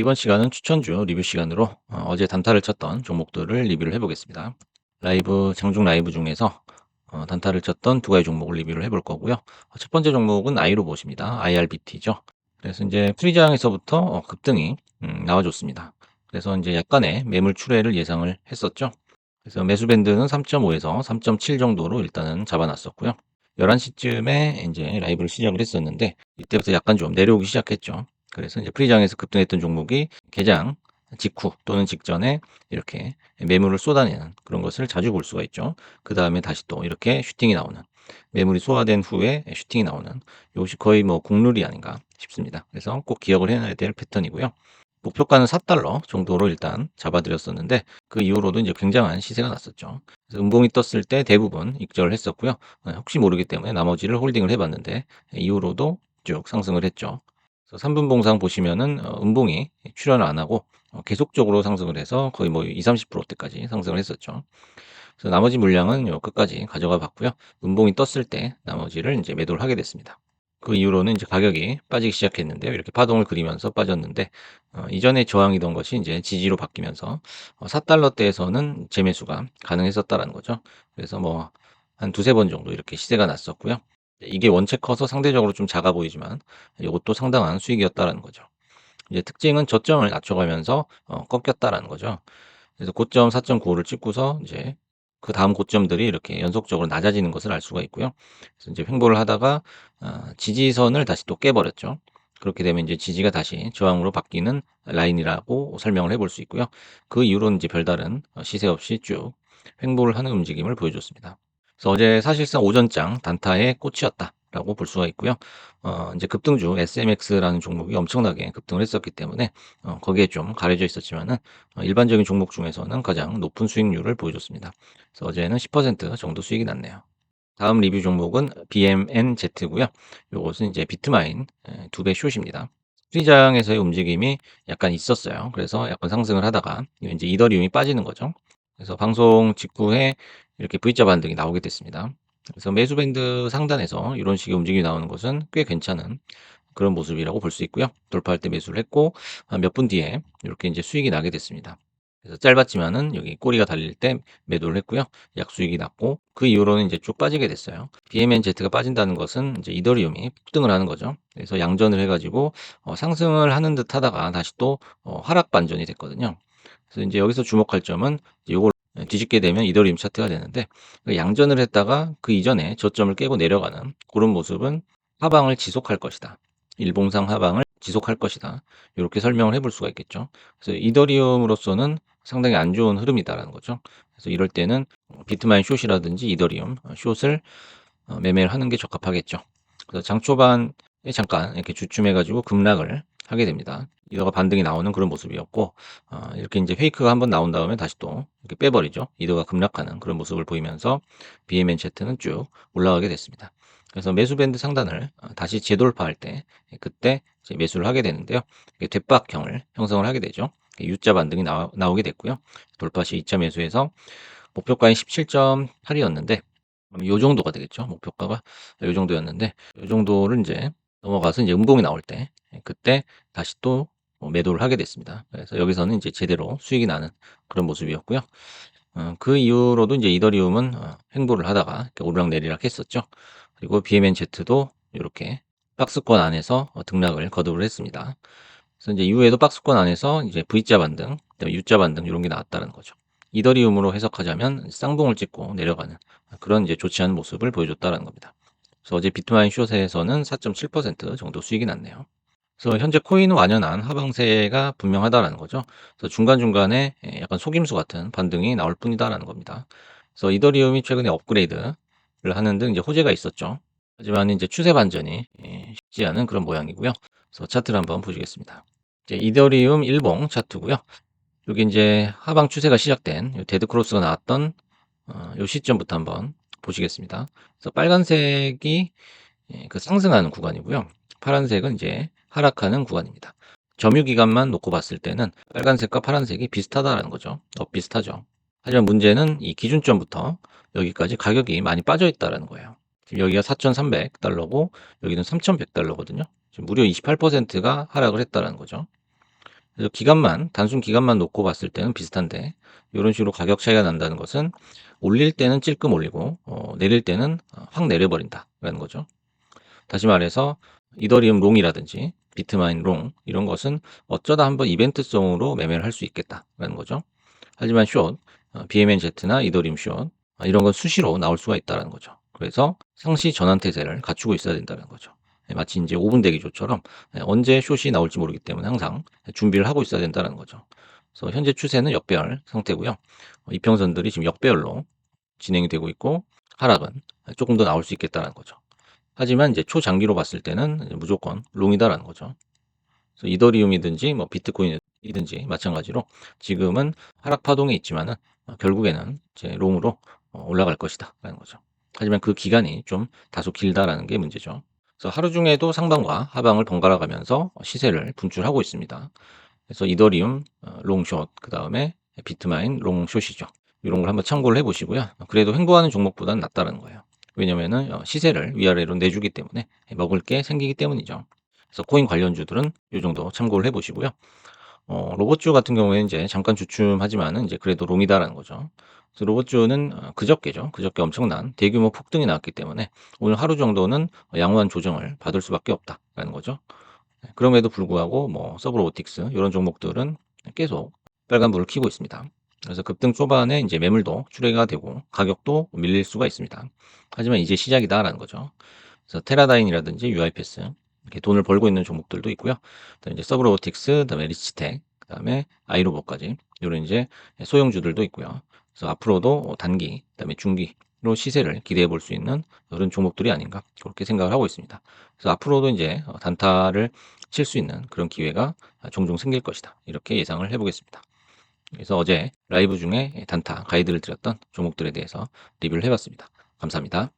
이번 시간은 추천주 리뷰 시간으로 제 단타를 쳤던 종목들을 리뷰를 해보겠습니다. 장중 라이브 중에서 단타를 쳤던 두 가지 종목을 리뷰를 해볼 거고요. 첫 번째 종목은 아이로봇입니다. IRBT죠. 그래서 이제 프리장에서부터 급등이 나와줬습니다. 그래서 이제 약간의 매물 출회를 예상을 했었죠. 그래서 매수 밴드는 3.5에서 3.7 정도로 일단은 잡아놨었고요. 11시쯤에 이제 라이브를 시작을 했었는데 이때부터 약간 좀 내려오기 시작했죠. 그래서 이제 프리장에서 급등했던 종목이 개장 직후 또는 직전에 이렇게 매물을 쏟아내는 그런 것을 자주 볼 수가 있죠. 그 다음에 다시 또 이렇게 슈팅이 나오는, 매물이 소화된 후에 슈팅이 나오는, 이것이 거의 뭐 국룰이 아닌가 싶습니다. 그래서 꼭 기억을 해놔야 될 패턴이고요. 목표가는 4달러 정도로 일단 잡아드렸었는데 그 이후로도 이제 굉장한 시세가 났었죠. 그래서 음봉이 떴을 때 대부분 익절을 했었고요. 혹시 모르기 때문에 나머지를 홀딩을 해봤는데 이후로도 쭉 상승을 했죠. 그래서 3분 봉상 보시면은 음봉이 출현을 안 하고 계속적으로 상승을 해서 거의 뭐 2, 30%대까지 상승을 했었죠. 그래서 나머지 물량은 요 끝까지 가져가 봤고요. 음봉이 떴을 때 나머지를 이제 매도를 하게 됐습니다. 그 이후로는 이제 가격이 빠지기 시작했는데요. 이렇게 파동을 그리면서 빠졌는데 이전에 저항이던 것이 이제 지지로 바뀌면서 4달러대에서는 재매수가 가능했었다라는 거죠. 그래서 뭐 한 두세 번 정도 이렇게 시세가 났었고요. 이게 원체 커서 상대적으로 좀 작아 보이지만 이것도 상당한 수익이었다라는 거죠. 이제 특징은 저점을 낮춰가면서 꺾였다라는 거죠. 그래서 고점 4.95를 찍고서 이제 그다음 고점들이 이렇게 연속적으로 낮아지는 것을 알 수가 있고요. 그래서 이제 횡보를 하다가 지지선을 다시 또 깨버렸죠. 그렇게 되면 이제 지지가 다시 저항으로 바뀌는 라인이라고 설명을 해볼 수 있고요. 그 이후로는 이제 별다른 시세 없이 쭉 횡보를 하는 움직임을 보여줬습니다. 그래서 어제 사실상 오전장 단타의 꽃이었다라고 볼 수가 있고요. 이제 급등주 SMX라는 종목이 엄청나게 급등을 했었기 때문에 거기에 좀 가려져 있었지만은 일반적인 종목 중에서는 가장 높은 수익률을 보여줬습니다. 그래서 어제는 10% 정도 수익이 났네요. 다음 리뷰 종목은 BMNZ고요. 요것은 이제 비트마인 2배 숏입니다. 수리장에서의 움직임이 약간 있었어요. 그래서 약간 상승을 하다가 이제 이더리움이 빠지는 거죠. 그래서 방송 직후에 이렇게 V자 반등이 나오게 됐습니다. 그래서 매수 밴드 상단에서 이런 식의 움직임이 나오는 것은 꽤 괜찮은 그런 모습이라고 볼 수 있고요. 돌파할 때 매수를 했고 몇 분 뒤에 이렇게 이제 수익이 나게 됐습니다. 그래서 짧았지만은 여기 꼬리가 달릴 때 매도를 했고요. 약수익이 났고 그 이후로는 이제 쭉 빠지게 됐어요. BMNZ가 빠진다는 것은 이제 이더리움이 폭등을 하는 거죠. 그래서 양전을 해가지고 상승을 하는 듯 하다가 다시 또 하락 반전이 됐거든요. 그래서 이제 여기서 주목할 점은 이걸 뒤집게 되면 이더리움 차트가 되는데 그 양전을 했다가 그 이전에 저점을 깨고 내려가는 그런 모습은 하방을 지속할 것이다. 일봉상 하방을 지속할 것이다. 이렇게 설명을 해볼 수가 있겠죠. 그래서 이더리움으로서는 상당히 안 좋은 흐름이다라는 거죠. 그래서 이럴 때는 비트마인 숏이라든지 이더리움 숏을 매매를 하는 게 적합하겠죠. 그래서 장 초반에 잠깐 이렇게 주춤해가지고 급락을 하게 됩니다. 이더가 반등이 나오는 그런 모습이었고 이렇게 이제 페이크가 한번 나온 다음에 다시 또 이렇게 빼버리죠. 이더가 급락하는 그런 모습을 보이면서 BMNZ는 쭉 올라가게 됐습니다. 그래서 매수 밴드 상단을 다시 재돌파할 때 그때 이제 매수를 하게 되는데요. 뒷박형을 형성을 하게 되죠. U자 반등이 나오게 됐고요. 돌파 시 2차 매수해서 목표가인 17.8이었는데 요 정도가 되겠죠. 목표가가 요 정도였는데 요 정도를 이제 넘어가서 이제 음봉이 나올 때 그때 다시 또 매도를 하게 됐습니다. 그래서 여기서는 이제 제대로 수익이 나는 그런 모습이었고요. 그 이후로도 이제 이더리움은 횡보를 하다가 이렇게 오르락내리락 했었죠. 그리고 BMNZ도 이렇게 박스권 안에서 등락을 거듭을 했습니다. 그래서 이제 이후에도 박스권 안에서 이제 V자 반등, 그다음에 U자 반등 이런 게 나왔다는 거죠. 이더리움으로 해석하자면 쌍봉을 찍고 내려가는 그런 이제 좋지 않은 모습을 보여줬다라는 겁니다. 그래서 어제 비트마인 숏에서는 4.7% 정도 수익이 났네요. 그래서 현재 코인 완연한 하방세가 분명하다라는 거죠. 그래서 중간중간에 약간 속임수 같은 반등이 나올 뿐이다라는 겁니다. 그래서 이더리움이 최근에 업그레이드를 하는 등 이제 호재가 있었죠. 하지만 이제 추세 반전이 쉽지 않은 그런 모양이고요. 그래서 차트를 한번 보시겠습니다. 이제 이더리움 일봉 차트고요. 여기 이제 하방 추세가 시작된 데드 크로스가 나왔던 요 시점부터 한번 보시겠습니다. 그래서 빨간색이 그 상승하는 구간이고요. 파란색은 이제 하락하는 구간입니다. 점유 기간만 놓고 봤을 때는 빨간색과 파란색이 비슷하다라는 거죠. 비슷하죠. 하지만 문제는 이 기준점부터 여기까지 가격이 많이 빠져 있다라는 거예요. 지금 여기가 4,300달러고 여기는 3,100달러거든요. 지금 무려 28%가 하락을 했다라는 거죠. 그래서 기간만 단순 기간만 놓고 봤을 때는 비슷한데 요런 식으로 가격 차이가 난다는 것은 올릴 때는 찔끔 올리고 내릴 때는 확 내려버린다라는 거죠. 다시 말해서 이더리움 롱이라든지 비트마인 롱 이런 것은 어쩌다 한번 이벤트성으로 매매를 할 수 있겠다라는 거죠. 하지만 숏, BMNZ나 이더리움 숏 이런 건 수시로 나올 수가 있다는 거죠. 그래서 상시 전환 태세를 갖추고 있어야 된다는 거죠. 마치 이제 5분 대기조처럼 언제 숏이 나올지 모르기 때문에 항상 준비를 하고 있어야 된다는 거죠. 그래서 현재 추세는 역배열 상태고요. 이평선들이 지금 역배열로 진행이 되고 있고 하락은 조금 더 나올 수 있겠다는 거죠. 하지만 이제 초장기로 봤을 때는 무조건 롱이다라는 거죠. 그래서 이더리움이든지 뭐 비트코인이든지 마찬가지로 지금은 하락 파동에 있지만은 결국에는 이제 롱으로 올라갈 것이다라는 거죠. 하지만 그 기간이 좀 다소 길다라는 게 문제죠. 그래서 하루 중에도 상방과 하방을 번갈아 가면서 시세를 분출하고 있습니다. 그래서 이더리움 롱숏 그다음에 비트마인 롱숏이죠. 이런 걸 한번 참고를 해 보시고요. 그래도 횡보하는 종목보다는 낫다는 거예요. 왜냐면은 시세를 위아래로 내주기 때문에 먹을 게 생기기 때문이죠. 그래서 코인 관련주들은 요 정도 참고를 해 보시고요. 로봇주 같은 경우에는 이제 잠깐 주춤하지만은 이제 그래도 롱이다라는 거죠. 그래서 로봇주는 그저께죠. 그저께 엄청난 대규모 폭등이 나왔기 때문에 오늘 하루 정도는 양호한 조정을 받을 수밖에 없다라는 거죠. 그럼에도 불구하고 뭐 서브로보틱스 이런 종목들은 계속 빨간불을 켜고 있습니다. 그래서 급등 초반에 이제 매물도 출회가 되고 가격도 밀릴 수가 있습니다. 하지만 이제 시작이다라는 거죠. 그래서 테라다인이라든지 유아이패스 이렇게 돈을 벌고 있는 종목들도 있고요. 그다음에 이제 서브로보틱스, 그다음에 리치텍, 그다음에 아이로봇까지 이런 이제 소형주들도 있고요. 그래서 앞으로도 단기, 그다음에 중기로 시세를 기대해 볼 수 있는 그런 종목들이 아닌가 그렇게 생각을 하고 있습니다. 그래서 앞으로도 이제 단타를 칠 수 있는 그런 기회가 종종 생길 것이다. 이렇게 예상을 해보겠습니다. 그래서 어제 라이브 중에 단타 가이드를 드렸던 종목들에 대해서 리뷰를 해봤습니다. 감사합니다.